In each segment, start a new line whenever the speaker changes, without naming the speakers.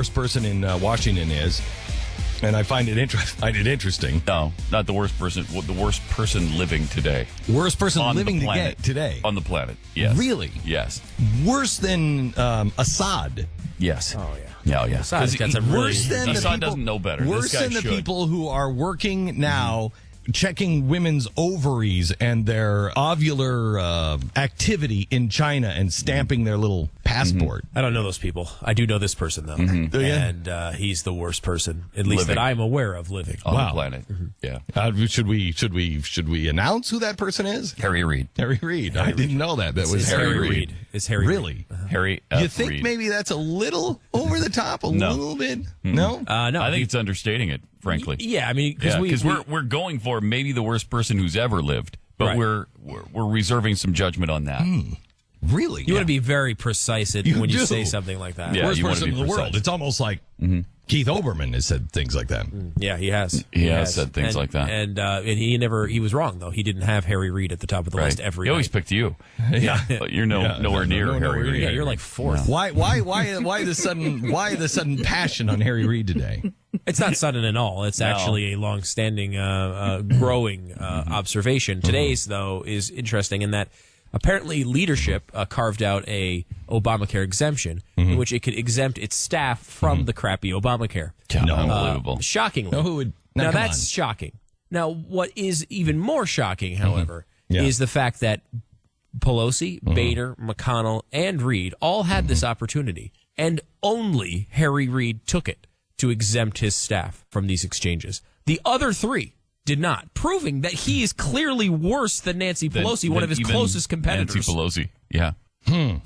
worst person in Washington is, and I find it interesting.
No, not the worst person. The worst person living today.
Worst person
On
living
the planet.
today.
On the planet, yes.
Really?
Yes.
Worse than Assad.
Yes.
Oh, yeah.
Yeah, yeah.
Assad's got some
Worse than the
Assad
people,
doesn't know better.
Worse
This guy
than the
should.
people who are working now, checking women's ovaries and their ovular activity in China and stamping their little passport.
I don't know those people. I do know this person, though.
Do you?
And he's the worst person, at least
Living.
that I'm aware of living.
On
Wow.
the planet. Yeah.
Should we announce who that person is?
Harry Reid.
Harry Reid. I didn't know that. That was
It's
Harry Reid.
It's Harry
Really?
Reid.
Harry
You
F.
think
Reid.
maybe that's a little over the top?
No.
Little bit? No?
No,
I think it's understating it, frankly.
Yeah, I mean,
Yeah,
because
because we're going for maybe the worst person who's ever lived, but
Right.
we're reserving some judgment on that.
Really?
you want to be very precise when you
do.
say something like that.
Yeah,
Worst
you wanna
person
be
in the world.
precise.
It's almost like Keith Olbermann has said things like that.
Yeah, he has.
He has said things
And-
like that.
And he was wrong, though. He didn't have Harry Reid at the top of the list every
He always
night.
picked you.
Yeah.
But you're nowhere near Harry Reid.
Yeah, you're like fourth.
Why the sudden passion on Harry Reid today?
It's not sudden at all. It's actually a long-standing, growing observation. Today's, though, is interesting in that apparently leadership carved out a Obamacare exemption in which it could exempt its staff from the crappy Obamacare.
No, unbelievable.
Shockingly.
No, who would?
Now,
come
that's
on.
shocking. Now, what is even more shocking, however,
Yeah.
is the fact that Pelosi, Boehner, McConnell, and Reid all had this opportunity, and only Harry Reid took it to exempt his staff from these exchanges. The other three did not, proving that he is clearly worse than Nancy Pelosi, one of his
even
closest competitors.
Nancy Pelosi. Yeah.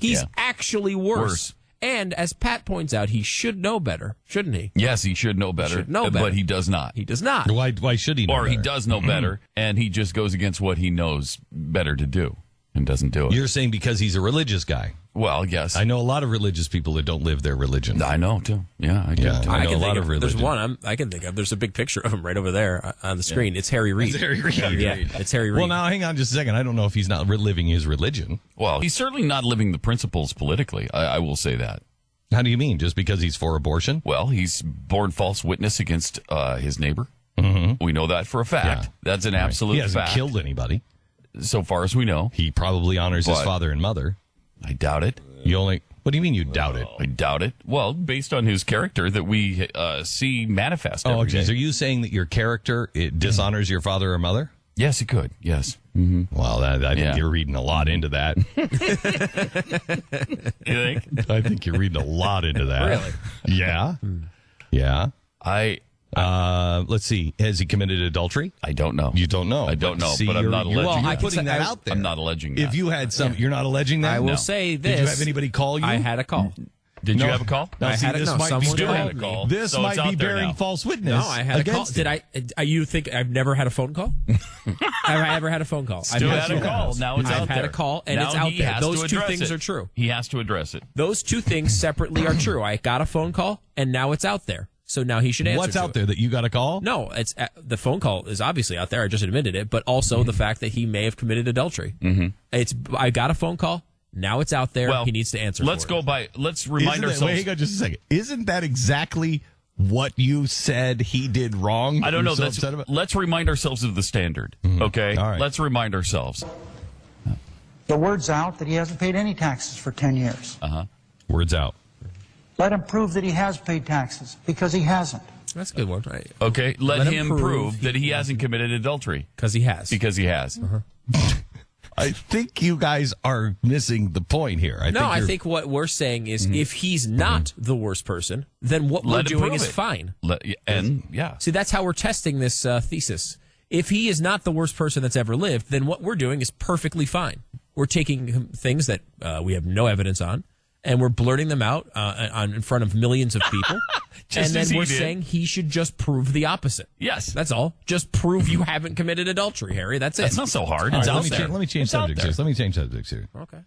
He's
Yeah.
actually worse.
Worse.
And as Pat points out, he should know better, shouldn't he?
Yes, he should know better.
should know better.
But he does not.
He does not.
Why should he know
Or he
better?
does know better, and he just goes against what he knows better to do and doesn't do it.
You're saying because he's a religious guy.
Well, yes.
I know a lot of religious people that don't live their religion.
I know, too. Yeah, I do,
Yeah.
too.
I know
can
a
think
lot
of,
of
there's
religion.
one I can think of. There's a big picture of him right over there on the screen. It's Harry Reid.
It's Harry Reid.
Yeah, it's Harry Reid.
Well, now hang on just a second. I don't know if he's not living his religion.
Well, he's certainly not living the principles politically. I will say that.
How do you mean? Just because he's for abortion?
Well, he's borne false witness against his neighbor. Mm-hmm. We know that for a fact.
Yeah.
That's an absolute
He hasn't
fact.
killed anybody.
So far as we know.
He probably honors his
But-
father and mother.
I doubt it.
What do you mean you doubt it?
I doubt it. Well, based on his character that we see manifest
Oh,
every
geez.
day.
Are you saying that your character dishonors your father or mother?
Yes, it could. Yes.
Well, I think
Yeah.
you're reading a lot into that.
You think?
I think you're reading a lot into that.
Really?
Yeah. Yeah. Let's see. Has he committed adultery?
I don't know.
You don't know.
I don't know,
See,
but I'm
you're-
not
you're
alleging
that.
putting that
I-
out there.
I'm not alleging that.
If you had some, you're not alleging that.
I will
No.
say this.
Did you have anybody call you?
I had a call.
Did
No.
you have a call?
Now,
I
see,
had it.
this
No,
might be
someone
Stu
bearing,
had a call.
This
So it's
might be
out there
bearing
now.
false witness.
No, I had a call.
against
Did
him.
you think I've never had a phone call? Have I ever had a phone call?
Stu had a call. Now it's out
I've
there.
had a call, and
Now
it's out
he
there.
has to
Those two
address
things
it.
are true.
He has to address it.
Those two things separately are true. I got a phone call, and now it's out there. So now he should answer.
What's
to
out
it.
there that you got a call?
No, it's the phone call is obviously out there. I just admitted it, but also the fact that he may have committed adultery. Mm-hmm. I got a phone call. Now it's out there.
Well,
he needs to answer.
Let's
for
go
it.
by. Let's remind ourselves.
Wait, hang on just a second. Isn't that exactly what you said he did wrong?
I don't know.
You're so upset about?
Let's remind ourselves of the standard. Okay.
All right.
Let's remind ourselves.
The word's out that he hasn't paid any taxes for 10 years.
Words out.
Let him prove that he has paid taxes, because he hasn't.
That's a good one, right?
Okay. Let him
prove
prove that he hasn't committed adultery
Because he has.
because he has.
I think you guys are missing the point here.
I think what we're saying is if he's not the worst person, then what we're
Let him
doing
prove
is
it.
fine.
Yeah.
See, that's how we're testing this thesis. If he is not the worst person that's ever lived, then what we're doing is perfectly fine. We're taking things that we have no evidence on, and we're blurting them out in front of millions of people.
Just
and
as
then
he
we're
did.
saying he should just prove the opposite.
Yes.
That's all. Just prove you haven't committed adultery, Harry. That's it.
That's not so hard.
All
It's
right,
out there.
let me change
It's out
subjects
there.
here. Let me change subjects here.
Okay.